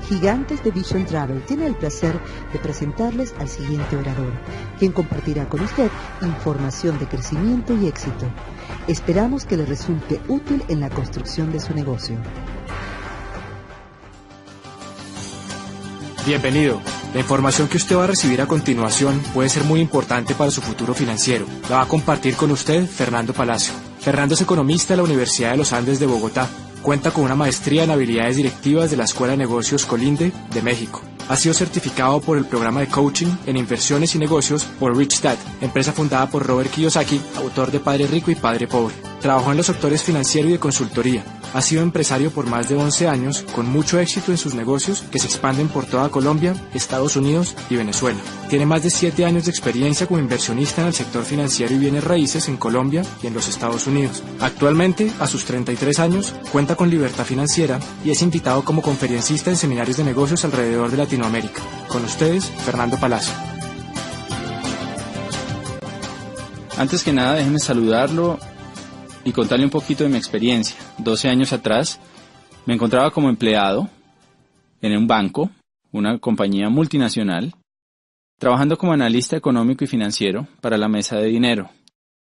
Gigantes de Vision Travel tiene el placer de presentarles al siguiente orador, quien compartirá con usted información de crecimiento y éxito. Esperamos que le resulte útil en la construcción de su negocio. Bienvenido. La información que usted va a recibir a continuación puede ser muy importante para su futuro financiero. La va a compartir con usted Fernando Palacio. Fernando es economista de la Universidad de los Andes de Bogotá. Cuenta con una maestría en habilidades directivas de la Escuela de Negocios Colinde de México. Ha sido certificado por el programa de coaching en inversiones y negocios por Rich Dad, empresa fundada por Robert Kiyosaki, autor de Padre Rico y Padre Pobre. Trabajó en los sectores financiero y de consultoría. Ha sido empresario por más de 11 años, con mucho éxito en sus negocios que se expanden por toda Colombia, Estados Unidos y Venezuela. Tiene más de 7 años de experiencia como inversionista en el sector financiero y bienes raíces en Colombia y en los Estados Unidos. Actualmente, a sus 33 años, cuenta con libertad financiera y es invitado como conferencista en seminarios de negocios alrededor de Latinoamérica. Con ustedes, Fernando Palacio. Antes que nada, déjeme saludarlo y contarle un poquito de mi experiencia. 12 años atrás me encontraba como empleado en un banco, una compañía multinacional, trabajando como analista económico y financiero para la mesa de dinero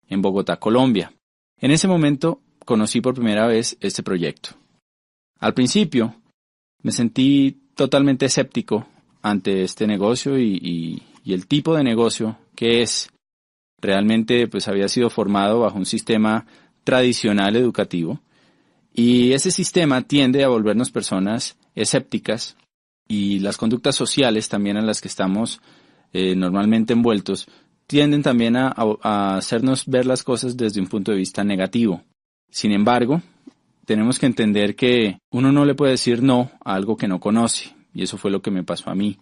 en Bogotá, Colombia. En ese momento conocí por primera vez este proyecto. Al principio me sentí totalmente escéptico ante este negocio y el tipo de negocio que es. Realmente pues había sido formado bajo un sistema tradicional educativo y ese sistema tiende a volvernos personas escépticas y las conductas sociales también en las que estamos normalmente envueltos tienden también a hacernos ver las cosas desde un punto de vista negativo. Sin embargo, tenemos que entender que uno no le puede decir no a algo que no conoce y eso fue lo que me pasó a mí.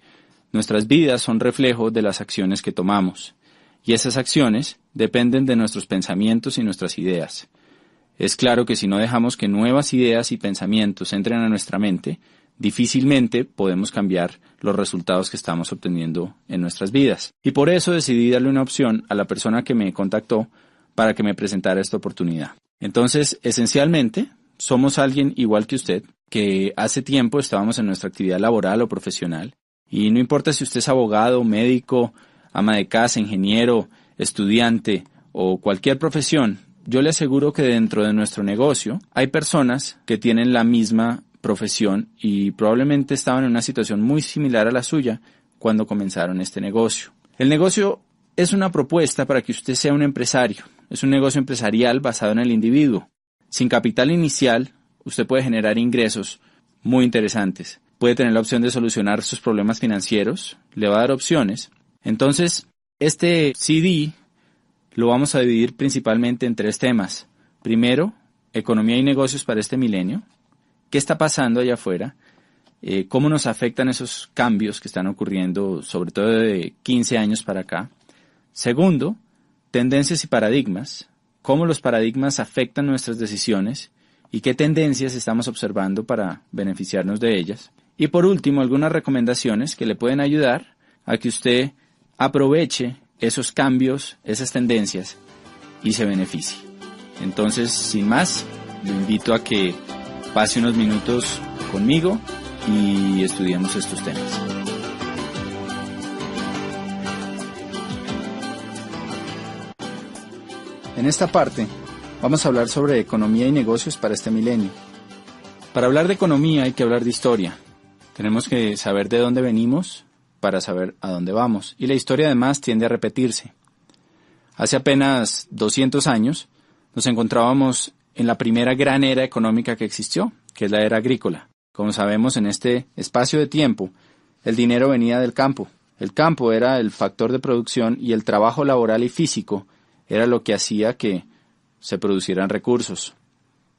Nuestras vidas son reflejo de las acciones que tomamos. Y esas acciones dependen de nuestros pensamientos y nuestras ideas. Es claro que si no dejamos que nuevas ideas y pensamientos entren a nuestra mente, difícilmente podemos cambiar los resultados que estamos obteniendo en nuestras vidas. Y por eso decidí darle una opción a la persona que me contactó para que me presentara esta oportunidad. Entonces, esencialmente, somos alguien igual que usted, que hace tiempo estábamos en nuestra actividad laboral o profesional, y no importa si usted es abogado, médico, ama de casa, ingeniero, estudiante o cualquier profesión, yo le aseguro que dentro de nuestro negocio hay personas que tienen la misma profesión y probablemente estaban en una situación muy similar a la suya cuando comenzaron este negocio. El negocio es una propuesta para que usted sea un empresario. Es un negocio empresarial basado en el individuo. Sin capital inicial, usted puede generar ingresos muy interesantes. Puede tener la opción de solucionar sus problemas financieros, le va a dar opciones. Entonces, este CD lo vamos a dividir principalmente en 3 temas. Primero, economía y negocios para este milenio. ¿Qué está pasando allá afuera? ¿Cómo nos afectan esos cambios que están ocurriendo, sobre todo de 15 años para acá? Segundo, tendencias y paradigmas. ¿Cómo los paradigmas afectan nuestras decisiones? ¿Y qué tendencias estamos observando para beneficiarnos de ellas? Y por último, algunas recomendaciones que le pueden ayudar a que usted aproveche esos cambios, esas tendencias y se beneficie. Entonces, sin más, lo invito a que pase unos minutos conmigo y estudiemos estos temas. En esta parte vamos a hablar sobre economía y negocios para este milenio. Para hablar de economía hay que hablar de historia. Tenemos que saber de dónde venimos para saber a dónde vamos. Y la historia además tiende a repetirse. Hace apenas 200 años nos encontrábamos en la primera gran era económica que existió, que es la era agrícola. Como sabemos, en este espacio de tiempo, el dinero venía del campo. El campo era el factor de producción y el trabajo laboral y físico era lo que hacía que se producieran recursos.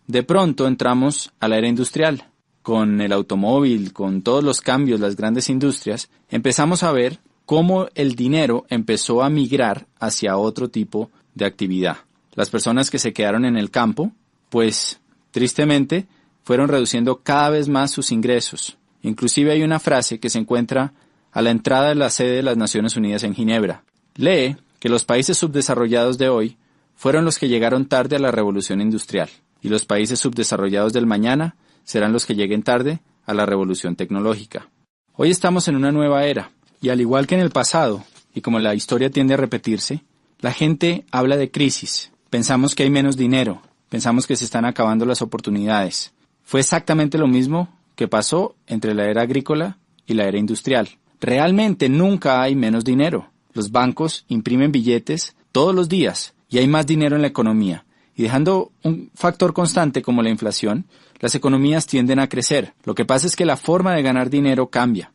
De pronto entramos a la era industrial. Con el automóvil, con todos los cambios, las grandes industrias, empezamos a ver cómo el dinero empezó a migrar hacia otro tipo de actividad. Las personas que se quedaron en el campo, pues, tristemente, fueron reduciendo cada vez más sus ingresos. Inclusive hay una frase que se encuentra a la entrada de la sede de las Naciones Unidas en Ginebra. Lee que los países subdesarrollados de hoy fueron los que llegaron tarde a la revolución industrial, y los países subdesarrollados del mañana serán los que lleguen tarde a la revolución tecnológica. Hoy estamos en una nueva era, y al igual que en el pasado, y como la historia tiende a repetirse, la gente habla de crisis. Pensamos que hay menos dinero, pensamos que se están acabando las oportunidades. Fue exactamente lo mismo que pasó entre la era agrícola y la era industrial. Realmente nunca hay menos dinero. Los bancos imprimen billetes todos los días y hay más dinero en la economía. Y dejando un factor constante como la inflación, las economías tienden a crecer. Lo que pasa es que la forma de ganar dinero cambia.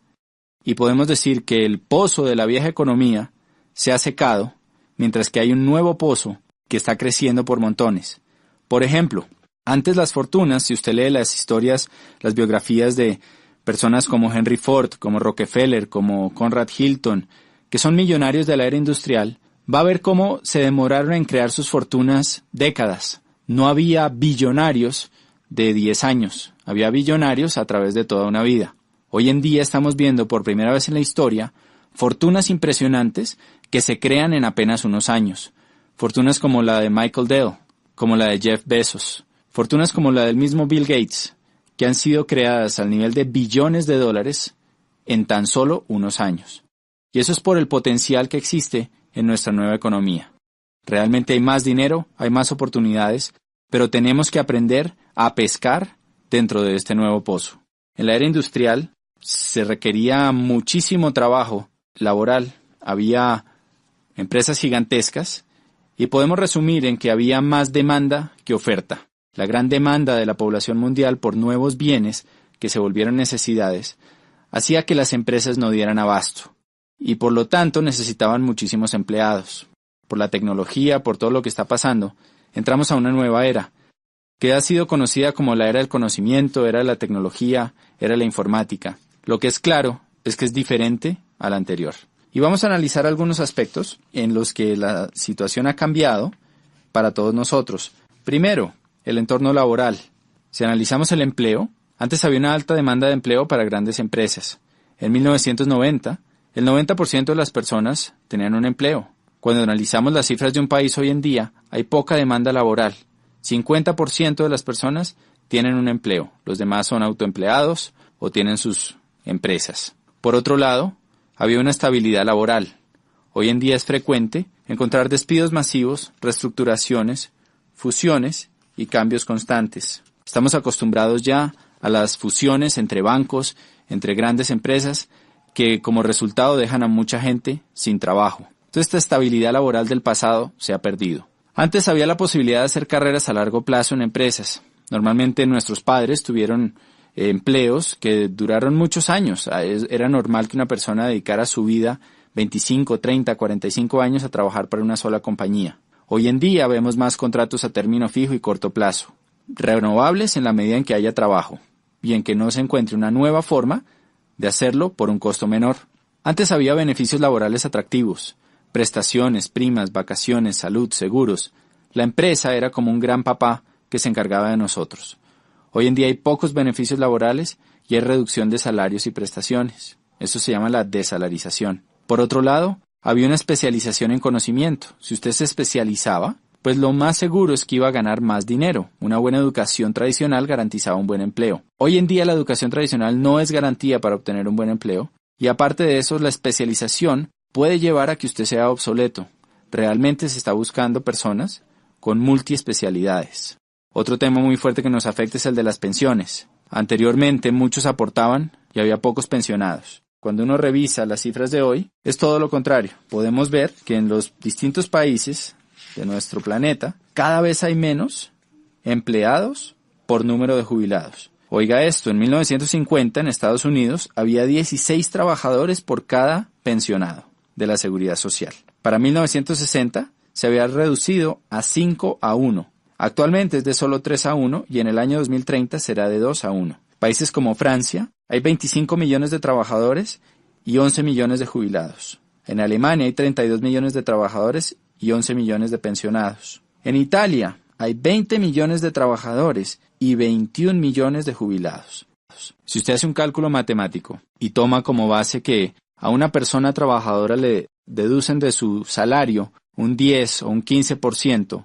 Y podemos decir que el pozo de la vieja economía se ha secado, mientras que hay un nuevo pozo que está creciendo por montones. Por ejemplo, antes las fortunas, si usted lee las historias, las biografías de personas como Henry Ford, como Rockefeller, como Conrad Hilton, que son millonarios de la era industrial, va a ver cómo se demoraron en crear sus fortunas décadas. No había billonarios de 10 años, había billonarios a través de toda una vida. Hoy en día estamos viendo por primera vez en la historia fortunas impresionantes que se crean en apenas unos años. Fortunas como la de Michael Dell, como la de Jeff Bezos, fortunas como la del mismo Bill Gates, que han sido creadas al nivel de billones de dólares en tan solo unos años. Y eso es por el potencial que existe en nuestra nueva economía. Realmente hay más dinero, hay más oportunidades, pero tenemos que aprender a pescar dentro de este nuevo pozo. En la era industrial se requería muchísimo trabajo laboral, había empresas gigantescas y podemos resumir en que había más demanda que oferta. La gran demanda de la población mundial por nuevos bienes que se volvieron necesidades hacía que las empresas no dieran abasto y por lo tanto necesitaban muchísimos empleados. Por la tecnología, por todo lo que está pasando, entramos a una nueva era que ha sido conocida como la era del conocimiento, era de la tecnología, era la informática. Lo que es claro es que es diferente a la anterior. Y vamos a analizar algunos aspectos en los que la situación ha cambiado para todos nosotros. Primero, el entorno laboral. Si analizamos el empleo, antes había una alta demanda de empleo para grandes empresas. En 1990, el 90% de las personas tenían un empleo. Cuando analizamos las cifras de un país hoy en día, hay poca demanda laboral. 50% de las personas tienen un empleo. Los demás son autoempleados o tienen sus empresas. Por otro lado, había una estabilidad laboral. Hoy en día es frecuente encontrar despidos masivos, reestructuraciones, fusiones y cambios constantes. Estamos acostumbrados ya a las fusiones entre bancos, entre grandes empresas, que como resultado dejan a mucha gente sin trabajo. Entonces esta estabilidad laboral del pasado se ha perdido. Antes había la posibilidad de hacer carreras a largo plazo en empresas. Normalmente nuestros padres tuvieron empleos que duraron muchos años. Era normal que una persona dedicara su vida 25, 30, 45 años a trabajar para una sola compañía. Hoy en día vemos más contratos a término fijo y corto plazo, renovables en la medida en que haya trabajo y en que no se encuentre una nueva forma de hacerlo por un costo menor. Antes había beneficios laborales atractivos, prestaciones, primas, vacaciones, salud, seguros. La empresa era como un gran papá que se encargaba de nosotros. Hoy en día hay pocos beneficios laborales y hay reducción de salarios y prestaciones. Eso se llama la desalarización. Por otro lado, había una especialización en conocimiento. Si usted se especializaba, pues lo más seguro es que iba a ganar más dinero. Una buena educación tradicional garantizaba un buen empleo. Hoy en día la educación tradicional no es garantía para obtener un buen empleo y aparte de eso la especialización puede llevar a que usted sea obsoleto. Realmente se está buscando personas con multiespecialidades. Otro tema muy fuerte que nos afecta es el de las pensiones. Anteriormente muchos aportaban y había pocos pensionados. Cuando uno revisa las cifras de hoy, es todo lo contrario. Podemos ver que en los distintos países de nuestro planeta, cada vez hay menos empleados por número de jubilados. Oiga esto, en 1950 en Estados Unidos había 16 trabajadores por cada pensionado de la Seguridad Social. Para 1960 se había reducido a 5 a 1. Actualmente es de solo 3 a 1 y en el año 2030 será de 2 a 1. Países como Francia, hay 25 millones de trabajadores y 11 millones de jubilados. En Alemania hay 32 millones de trabajadores y 11 millones de pensionados. En Italia hay 20 millones de trabajadores y 21 millones de jubilados. Si usted hace un cálculo matemático y toma como base que a una persona trabajadora le deducen de su salario un 10 o un 15%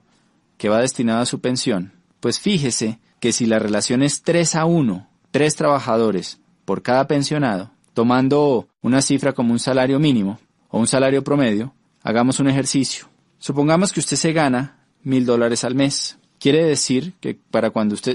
que va destinado a su pensión, pues fíjese que si la relación es 3 a 1 3 trabajadores por cada pensionado, tomando una cifra como un salario mínimo o un salario promedio, hagamos un ejercicio. Supongamos que usted se gana $1,000 al mes. Quiere decir que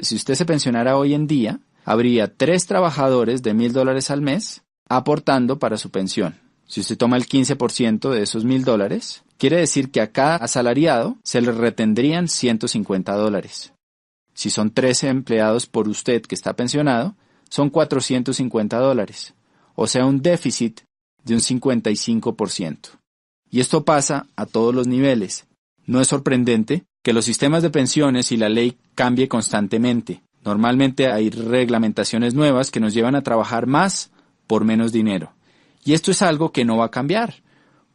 si usted se pensionara hoy en día, habría 3 trabajadores de $1,000 al mes aportando para su pensión. Si usted toma el 15% de esos $1,000, quiere decir que a cada asalariado se le retendrían $150. Si son 13 empleados por usted que está pensionado, son $450, o sea un déficit de un 55%. Y esto pasa a todos los niveles. No es sorprendente que los sistemas de pensiones y la ley cambie constantemente. Normalmente hay reglamentaciones nuevas que nos llevan a trabajar más por menos dinero. Y esto es algo que no va a cambiar,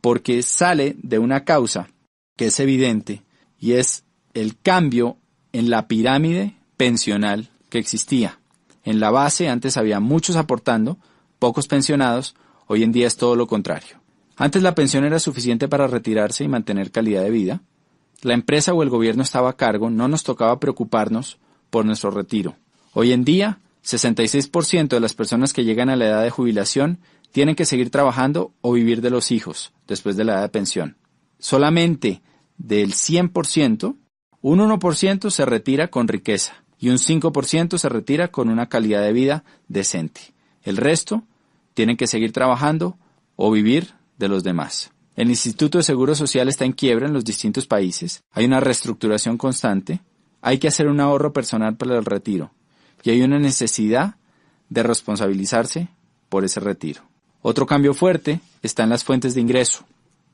porque sale de una causa que es evidente, y es el cambio en la pirámide pensional que existía. En la base antes había muchos aportando, pocos pensionados, hoy en día es todo lo contrario. Antes la pensión era suficiente para retirarse y mantener calidad de vida. La empresa o el gobierno estaba a cargo, no nos tocaba preocuparnos por nuestro retiro. Hoy en día, 66% de las personas que llegan a la edad de jubilación tienen que seguir trabajando o vivir de los hijos después de la edad de pensión. Solamente del 100%, un 1% se retira con riqueza y un 5% se retira con una calidad de vida decente. El resto tienen que seguir trabajando o vivir de los demás. El Instituto de Seguro Social está en quiebra en los distintos países. Hay una reestructuración constante. Hay que hacer un ahorro personal para el retiro. Y hay una necesidad de responsabilizarse por ese retiro. Otro cambio fuerte está en las fuentes de ingreso.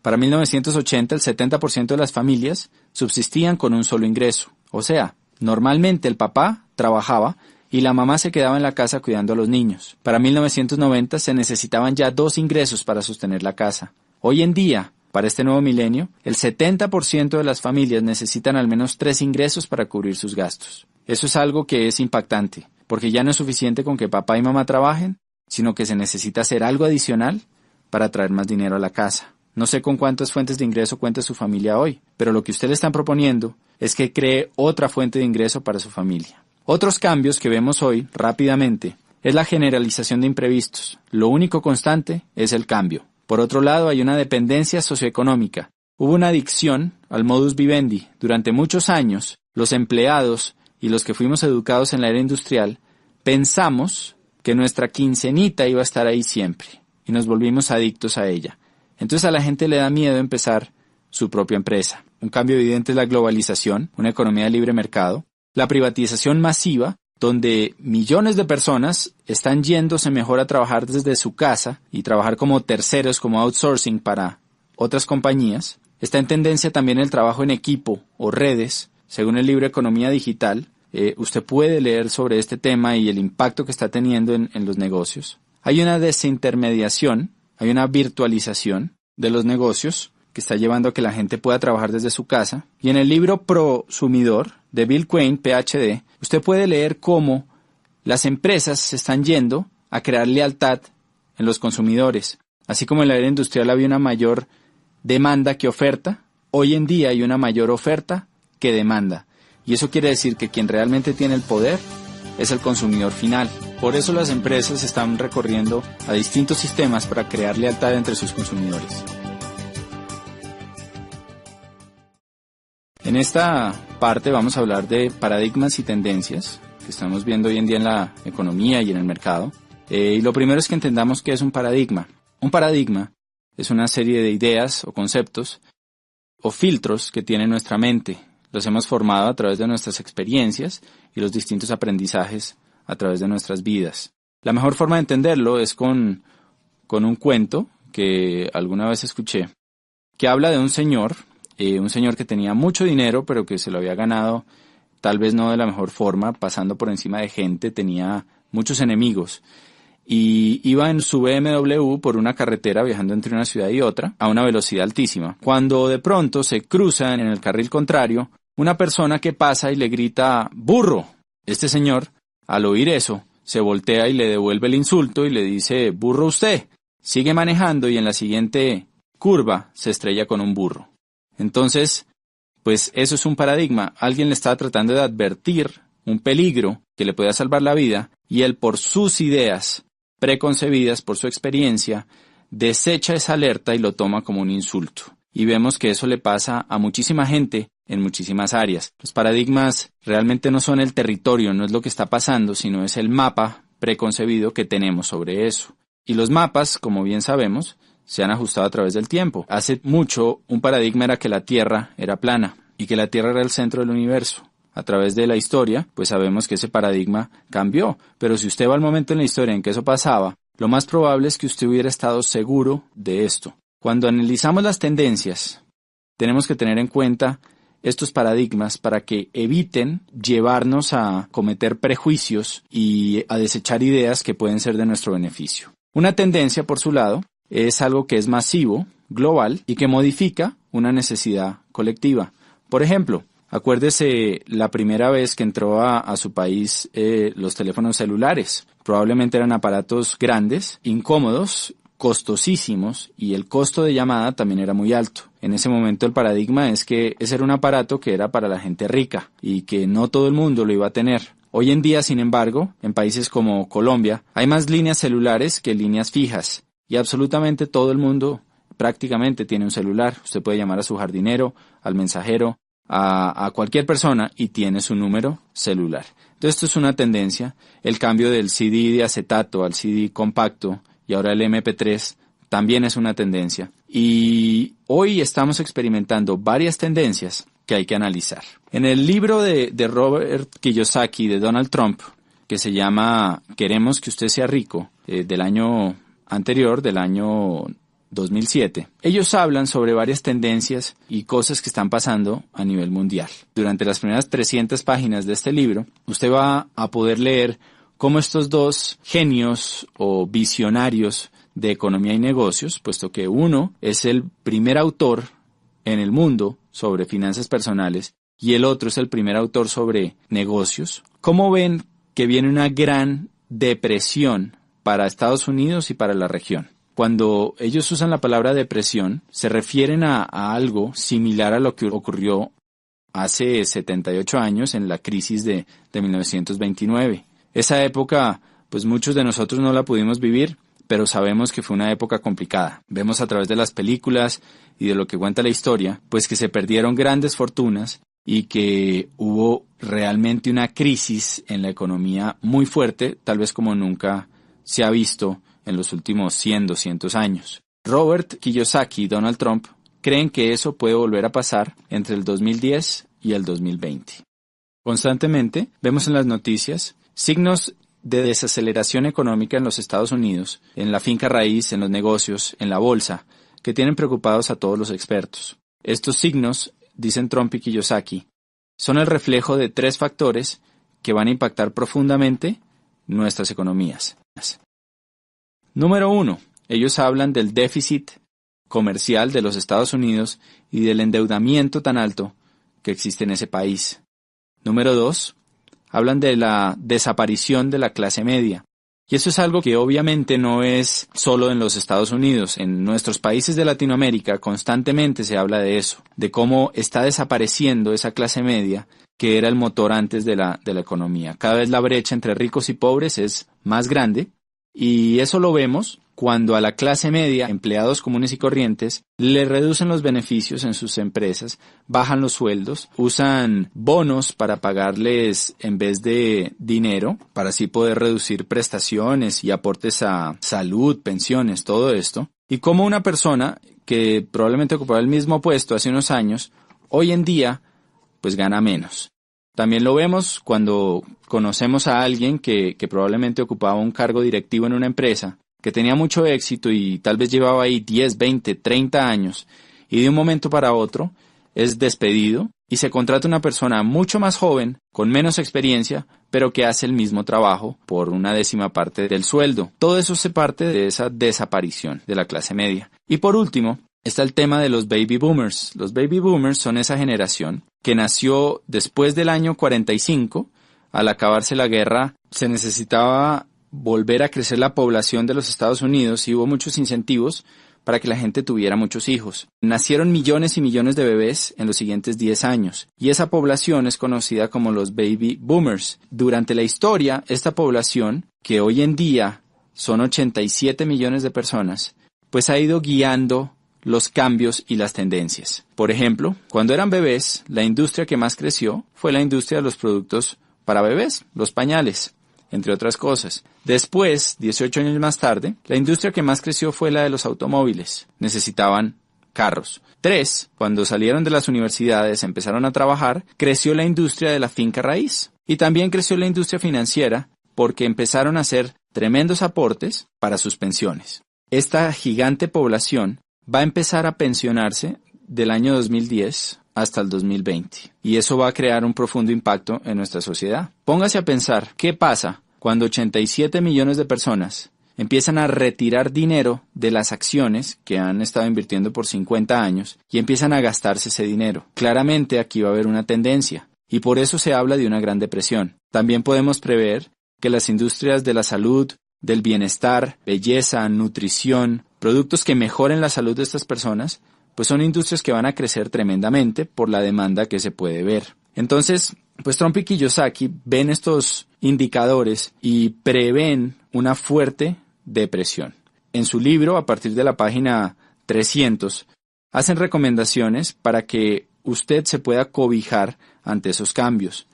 Para 1980, el 70% de las familias subsistían con un solo ingreso. O sea, normalmente el papá trabajaba y la mamá se quedaba en la casa cuidando a los niños. Para 1990 se necesitaban ya 2 ingresos para sostener la casa. Hoy en día, para este nuevo milenio, el 70% de las familias necesitan al menos 3 ingresos para cubrir sus gastos. Eso es algo que es impactante, porque ya no es suficiente con que papá y mamá trabajen, sino que se necesita hacer algo adicional para traer más dinero a la casa. No sé con cuántas fuentes de ingreso cuenta su familia hoy, pero lo que usted le están proponiendo es que cree otra fuente de ingreso para su familia. Otros cambios que vemos hoy, rápidamente, es la generalización de imprevistos. Lo único constante es el cambio. Por otro lado, hay una dependencia socioeconómica. Hubo una adicción al modus vivendi. Durante muchos años, los empleados y los que fuimos educados en la era industrial, pensamos que nuestra quincenita iba a estar ahí siempre, y nos volvimos adictos a ella. Entonces a la gente le da miedo empezar su propia empresa. Un cambio evidente es la globalización, una economía de libre mercado, la privatización masiva, donde millones de personas están yéndose mejor a trabajar desde su casa y trabajar como terceros, como outsourcing para otras compañías. Está en tendencia también el trabajo en equipo o redes. Según el libro Economía Digital, usted puede leer sobre este tema y el impacto que está teniendo en los negocios. Hay una desintermediación, hay una virtualización de los negocios que está llevando a que la gente pueda trabajar desde su casa. Y en el libro Prosumidor de Bill Quain, PhD, usted puede leer cómo las empresas se están yendo a crear lealtad en los consumidores. Así como en la era industrial había una mayor demanda que oferta, hoy en día hay una mayor oferta que demanda. Y eso quiere decir que quien realmente tiene el poder es el consumidor final. Por eso las empresas están recorriendo a distintos sistemas para crear lealtad entre sus consumidores. En esta parte vamos a hablar de paradigmas y tendencias que estamos viendo hoy en día en la economía y en el mercado. Y lo primero es que entendamos qué es un paradigma. Un paradigma es una serie de ideas o conceptos o filtros que tiene nuestra mente. Los hemos formado a través de nuestras experiencias y los distintos aprendizajes a través de nuestras vidas. La mejor forma de entenderlo es con un cuento que alguna vez escuché, que habla de un señor que tenía mucho dinero, pero que se lo había ganado tal vez no de la mejor forma, pasando por encima de gente, tenía muchos enemigos. Y iba en su BMW por una carretera viajando entre una ciudad y otra a una velocidad altísima. Cuando de pronto se cruzan en el carril contrario una persona que pasa y le grita ¡burro! Este señor, al oír eso, se voltea y le devuelve el insulto y le dice ¡burro usted! Sigue manejando y en la siguiente curva se estrella con un burro. Entonces, pues eso es un paradigma. Alguien le está tratando de advertir un peligro que le pueda salvar la vida, y él, por sus ideas preconcebidas, por su experiencia, desecha esa alerta y lo toma como un insulto. Y vemos que eso le pasa a muchísima gente en muchísimas áreas. Los paradigmas realmente no son el territorio, no es lo que está pasando, sino es el mapa preconcebido que tenemos sobre eso. Y los mapas, como bien sabemos, se han ajustado a través del tiempo. Hace mucho, un paradigma era que la Tierra era plana y que la Tierra era el centro del universo. A través de la historia, pues sabemos que ese paradigma cambió. Pero si usted va al momento en la historia en que eso pasaba, lo más probable es que usted hubiera estado seguro de esto. Cuando analizamos las tendencias, tenemos que tener en cuenta estos paradigmas para que eviten llevarnos a cometer prejuicios y a desechar ideas que pueden ser de nuestro beneficio. Una tendencia, por su lado, es algo que es masivo, global y que modifica una necesidad colectiva. Por ejemplo, acuérdese la primera vez que entró a su país los teléfonos celulares. Probablemente eran aparatos grandes, incómodos, costosísimos, y el costo de llamada también era muy alto. En ese momento el paradigma es que ese era un aparato que era para la gente rica y que no todo el mundo lo iba a tener. Hoy en día, sin embargo, en países como Colombia, hay más líneas celulares que líneas fijas y absolutamente todo el mundo prácticamente tiene un celular. Usted puede llamar a su jardinero, al mensajero, a cualquier persona y tiene su número celular. Entonces esto es una tendencia. El cambio del CD de acetato al CD compacto y ahora el MP3 también es una tendencia. Y hoy estamos experimentando varias tendencias que hay que analizar. En el libro de Robert Kiyosaki de Donald Trump, que se llama Queremos que usted sea rico, del año anterior, del año 2007, ellos hablan sobre varias tendencias y cosas que están pasando a nivel mundial. Durante las primeras 300 páginas de este libro, usted va a poder leer cómo estos dos genios o visionarios de economía y negocios, puesto que uno es el primer autor en el mundo sobre finanzas personales y el otro es el primer autor sobre negocios, cómo ven que viene una gran depresión para Estados Unidos y para la región. Cuando ellos usan la palabra depresión, se refieren a algo similar a lo que ocurrió hace 78 años en la crisis de 1929. Esa época, pues muchos de nosotros no la pudimos vivir, pero sabemos que fue una época complicada. Vemos a través de las películas y de lo que cuenta la historia, pues que se perdieron grandes fortunas y que hubo realmente una crisis en la economía muy fuerte, tal vez como nunca se ha visto en los últimos 100, 200 años. Robert Kiyosaki y Donald Trump creen que eso puede volver a pasar entre el 2010 y el 2020. Constantemente vemos en las noticias signos de desaceleración económica en los Estados Unidos, en la finca raíz, en los negocios, en la bolsa, que tienen preocupados a todos los expertos. Estos signos, dicen Trump y Kiyosaki, son el reflejo de 3 factores que van a impactar profundamente nuestras economías. Número 1. Ellos hablan del déficit comercial de los Estados Unidos y del endeudamiento tan alto que existe en ese país. Número 2. Hablan de la desaparición de la clase media. Y eso es algo que obviamente no es solo en los Estados Unidos. En nuestros países de Latinoamérica constantemente se habla de eso, de cómo está desapareciendo esa clase media que era el motor antes de la economía. Cada vez la brecha entre ricos y pobres es más grande y eso lo vemos cuando a la clase media, empleados comunes y corrientes, le reducen los beneficios en sus empresas, bajan los sueldos, usan bonos para pagarles en vez de dinero, para así poder reducir prestaciones y aportes a salud, pensiones, todo esto. Y como una persona que probablemente ocupaba el mismo puesto hace unos años, hoy en día, pues gana menos. También lo vemos cuando conocemos a alguien que probablemente ocupaba un cargo directivo en una empresa, que tenía mucho éxito y tal vez llevaba ahí 10, 20, 30 años y de un momento para otro es despedido y se contrata una persona mucho más joven, con menos experiencia, pero que hace el mismo trabajo por una 10ª parte del sueldo. Todo eso se parte de esa desaparición de la clase media. Y por último, está el tema de los baby boomers. Los baby boomers son esa generación que nació después del año 45. Al acabarse la guerra se necesitaba volver a crecer la población de los Estados Unidos y hubo muchos incentivos para que la gente tuviera muchos hijos. Nacieron millones y millones de bebés en los siguientes 10 años, y esa población es conocida como los baby boomers. Durante la historia, esta población, que hoy en día son 87 millones de personas, pues ha ido guiando los cambios y las tendencias. Por ejemplo, cuando eran bebés, la industria que más creció fue la industria de los productos para bebés, los pañales, entre otras cosas. Después, 18 años más tarde, la industria que más creció fue la de los automóviles. Necesitaban carros. 3, cuando salieron de las universidades, empezaron a trabajar, creció la industria de la finca raíz. Y también creció la industria financiera porque empezaron a hacer tremendos aportes para sus pensiones. Esta gigante población va a empezar a pensionarse del año 2010 hasta el 2020. Y eso va a crear un profundo impacto en nuestra sociedad. Póngase a pensar, ¿qué pasa cuando 87 millones de personas empiezan a retirar dinero de las acciones que han estado invirtiendo por 50 años y empiezan a gastarse ese dinero? Claramente aquí va a haber una tendencia y por eso se habla de una gran depresión. También podemos prever que las industrias de la salud, del bienestar, belleza, nutrición, productos que mejoren la salud de estas personas, pues son industrias que van a crecer tremendamente por la demanda que se puede ver. Entonces, pues Trump y Kiyosaki ven estos indicadores y prevén una fuerte depresión. En su libro, a partir de la página 300, hacen recomendaciones para que usted se pueda cobijar ante esos cambios.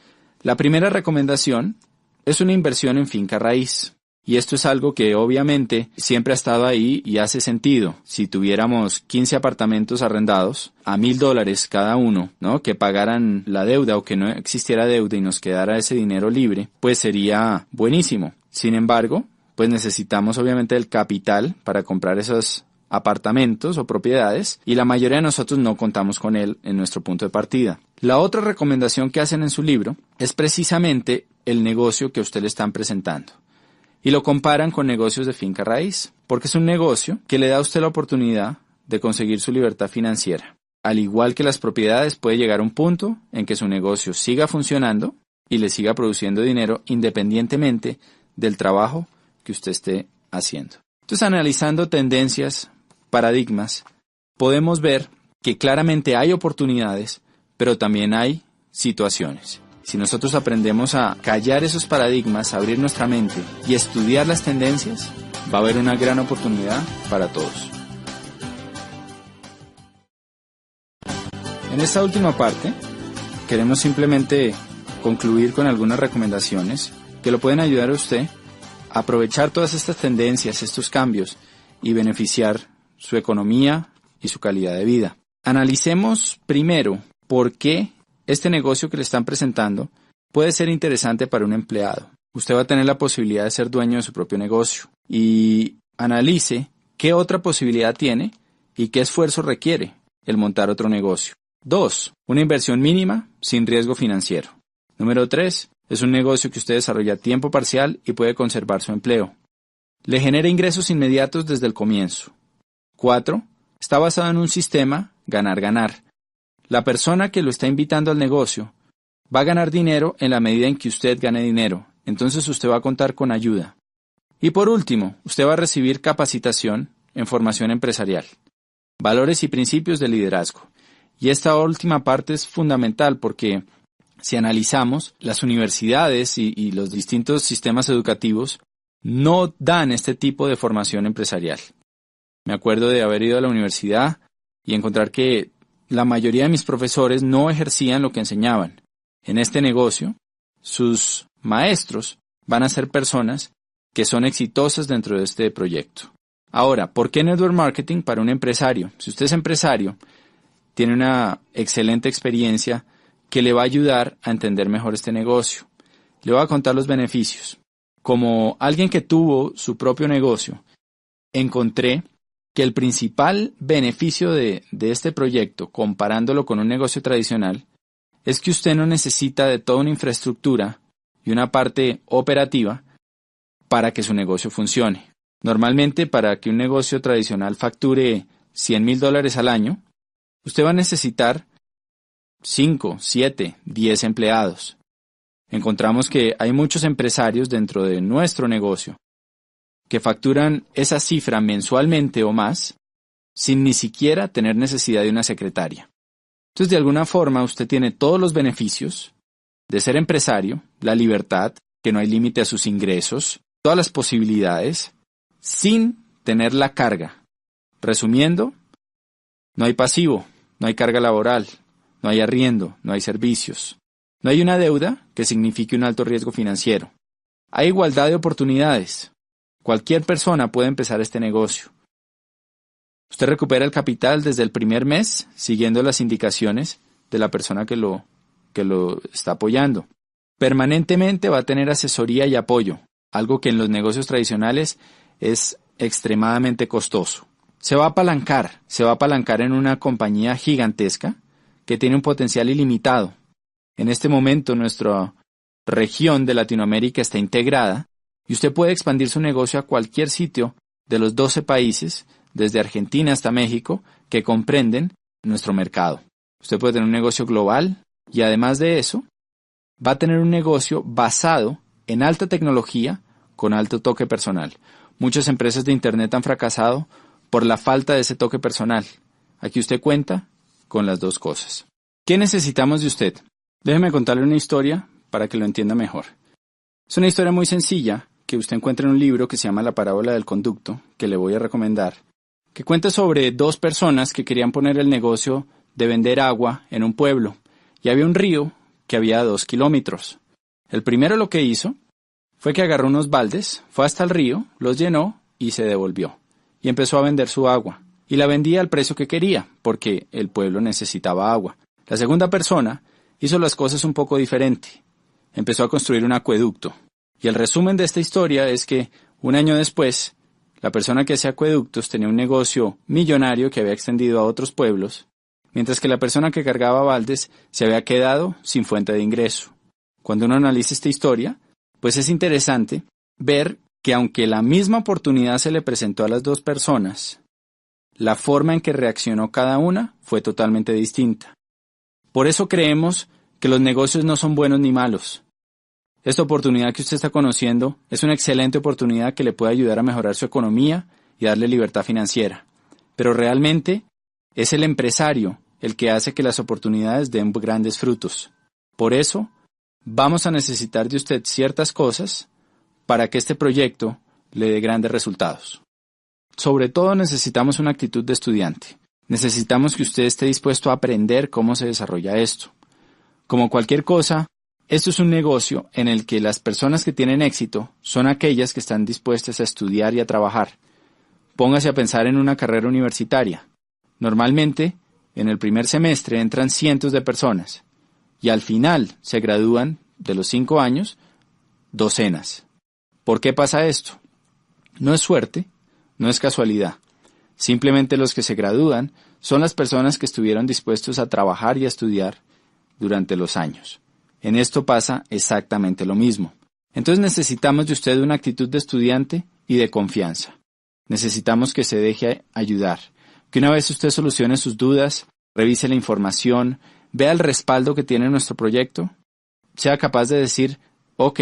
La primera recomendación es una inversión en finca raíz. Y esto es algo que obviamente siempre ha estado ahí y hace sentido. Si tuviéramos 15 apartamentos arrendados a $1,000 cada uno, ¿no? Que pagaran la deuda o que no existiera deuda y nos quedara ese dinero libre, pues sería buenísimo. Sin embargo, pues necesitamos obviamente el capital para comprar esos apartamentos o propiedades y la mayoría de nosotros no contamos con él en nuestro punto de partida. La otra recomendación que hacen en su libro es precisamente el negocio que a usted le están presentando. Y lo comparan con negocios de finca raíz, porque es un negocio que le da a usted la oportunidad de conseguir su libertad financiera. Al igual que las propiedades, puede llegar a un punto en que su negocio siga funcionando y le siga produciendo dinero independientemente del trabajo que usted esté haciendo. Entonces, analizando tendencias, paradigmas, podemos ver que claramente hay oportunidades, pero también hay situaciones. Si nosotros aprendemos a callar esos paradigmas, a abrir nuestra mente y estudiar las tendencias, va a haber una gran oportunidad para todos. En esta última parte, queremos simplemente concluir con algunas recomendaciones que lo pueden ayudar a usted a aprovechar todas estas tendencias, estos cambios y beneficiar su economía y su calidad de vida. Analicemos primero por qué este negocio que le están presentando puede ser interesante para un empleado. Usted va a tener la posibilidad de ser dueño de su propio negocio y analice qué otra posibilidad tiene y qué esfuerzo requiere el montar otro negocio. 2. Una inversión mínima sin riesgo financiero. Número 3. Es un negocio que usted desarrolla a tiempo parcial y puede conservar su empleo. Le genera ingresos inmediatos desde el comienzo. 4. Está basado en un sistema ganar-ganar. La persona que lo está invitando al negocio va a ganar dinero en la medida en que usted gane dinero, entonces usted va a contar con ayuda. Y por último, usted va a recibir capacitación en formación empresarial, valores y principios de liderazgo. Y esta última parte es fundamental porque si analizamos, las universidades y los distintos sistemas educativos no dan este tipo de formación empresarial. Me acuerdo de haber ido a la universidad y encontrar que la mayoría de mis profesores no ejercían lo que enseñaban. En este negocio, sus maestros van a ser personas que son exitosas dentro de este proyecto. Ahora, ¿por qué Network Marketing para un empresario? Si usted es empresario, tiene una excelente experiencia que le va a ayudar a entender mejor este negocio. Le voy a contar los beneficios. Como alguien que tuvo su propio negocio, encontré que el principal beneficio de este proyecto, comparándolo con un negocio tradicional, es que usted no necesita de toda una infraestructura y una parte operativa para que su negocio funcione. Normalmente, para que un negocio tradicional facture $100,000 al año, usted va a necesitar 5, 7, 10 empleados. Encontramos que hay muchos empresarios dentro de nuestro negocio que facturan esa cifra mensualmente o más sin ni siquiera tener necesidad de una secretaria. Entonces, de alguna forma, usted tiene todos los beneficios de ser empresario, la libertad, que no hay límite a sus ingresos, todas las posibilidades, sin tener la carga. Resumiendo, no hay pasivo, no hay carga laboral, no hay arriendo, no hay servicios, no hay una deuda que signifique un alto riesgo financiero. Hay igualdad de oportunidades. Cualquier persona puede empezar este negocio. Usted recupera el capital desde el primer mes, siguiendo las indicaciones de la persona que lo está apoyando. Permanentemente va a tener asesoría y apoyo, algo que en los negocios tradicionales es extremadamente costoso. Se va a apalancar en una compañía gigantesca que tiene un potencial ilimitado. En este momento nuestra región de Latinoamérica está integrada y usted puede expandir su negocio a cualquier sitio de los 12 países, desde Argentina hasta México, que comprenden nuestro mercado. Usted puede tener un negocio global y además de eso, va a tener un negocio basado en alta tecnología con alto toque personal. Muchas empresas de Internet han fracasado por la falta de ese toque personal. Aquí usted cuenta con las dos cosas. ¿Qué necesitamos de usted? Déjeme contarle una historia para que lo entienda mejor. Es una historia muy sencilla que usted encuentra en un libro que se llama La parábola del conducto, que le voy a recomendar, que cuenta sobre dos personas que querían poner el negocio de vender agua en un pueblo, y había un río que había 2 kilómetros. El primero lo que hizo fue que agarró unos baldes, fue hasta el río, los llenó y se devolvió, y empezó a vender su agua, y la vendía al precio que quería, porque el pueblo necesitaba agua. La segunda persona hizo las cosas un poco diferente. Empezó a construir un acueducto. Y el resumen de esta historia es que, un año después, la persona que hacía acueductos tenía un negocio millonario que había extendido a otros pueblos, mientras que la persona que cargaba baldes se había quedado sin fuente de ingreso. Cuando uno analiza esta historia, pues es interesante ver que aunque la misma oportunidad se le presentó a las dos personas, la forma en que reaccionó cada una fue totalmente distinta. Por eso creemos que los negocios no son buenos ni malos. Esta oportunidad que usted está conociendo es una excelente oportunidad que le puede ayudar a mejorar su economía y darle libertad financiera. Pero realmente es el empresario el que hace que las oportunidades den grandes frutos. Por eso, vamos a necesitar de usted ciertas cosas para que este proyecto le dé grandes resultados. Sobre todo necesitamos una actitud de estudiante. Necesitamos que usted esté dispuesto a aprender cómo se desarrolla esto. Como cualquier cosa, esto es un negocio en el que las personas que tienen éxito son aquellas que están dispuestas a estudiar y a trabajar. Póngase a pensar en una carrera universitaria. Normalmente, en el primer semestre entran cientos de personas y al final se gradúan de los 5 años docenas. ¿Por qué pasa esto? No es suerte, no es casualidad. Simplemente los que se gradúan son las personas que estuvieron dispuestos a trabajar y a estudiar durante los años. En esto pasa exactamente lo mismo. Entonces necesitamos de usted una actitud de estudiante y de confianza. Necesitamos que se deje ayudar, que una vez usted solucione sus dudas, revise la información, vea el respaldo que tiene nuestro proyecto, sea capaz de decir, ok,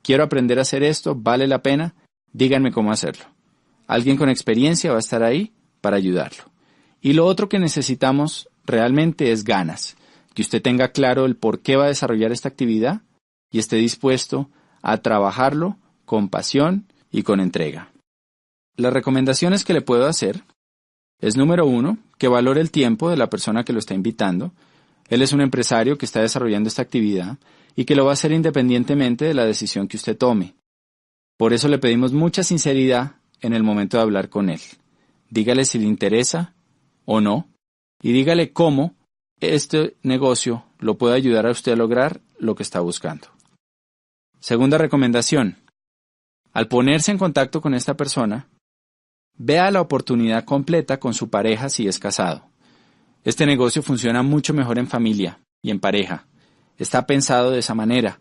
quiero aprender a hacer esto, vale la pena, díganme cómo hacerlo. Alguien con experiencia va a estar ahí para ayudarlo. Y lo otro que necesitamos realmente es ganas. Que usted tenga claro el por qué va a desarrollar esta actividad y esté dispuesto a trabajarlo con pasión y con entrega. Las recomendaciones que le puedo hacer es, número 1, que valore el tiempo de la persona que lo está invitando. Él es un empresario que está desarrollando esta actividad y que lo va a hacer independientemente de la decisión que usted tome. Por eso le pedimos mucha sinceridad en el momento de hablar con él. Dígale si le interesa o no y dígale cómo este negocio lo puede ayudar a usted a lograr lo que está buscando. Segunda recomendación. Al ponerse en contacto con esta persona, vea la oportunidad completa con su pareja si es casado. Este negocio funciona mucho mejor en familia y en pareja. Está pensado de esa manera.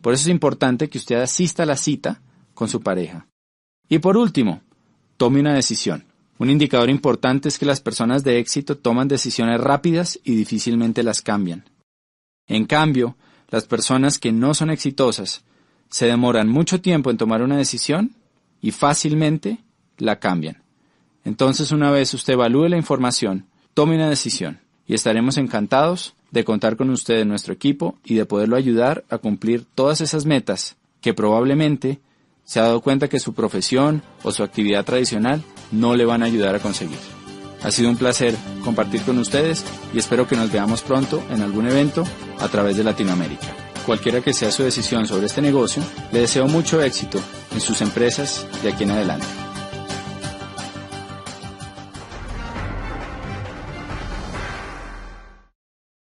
Por eso es importante que usted asista a la cita con su pareja. Y por último, tome una decisión. Un indicador importante es que las personas de éxito toman decisiones rápidas y difícilmente las cambian. En cambio, las personas que no son exitosas se demoran mucho tiempo en tomar una decisión y fácilmente la cambian. Entonces, una vez usted evalúe la información, tome una decisión y estaremos encantados de contar con usted en nuestro equipo y de poderlo ayudar a cumplir todas esas metas que probablemente se ha dado cuenta que su profesión o su actividad tradicional no le van a ayudar a conseguir. Ha sido un placer compartir con ustedes y espero que nos veamos pronto en algún evento a través de Latinoamérica. Cualquiera que sea su decisión sobre este negocio, le deseo mucho éxito en sus empresas de aquí en adelante.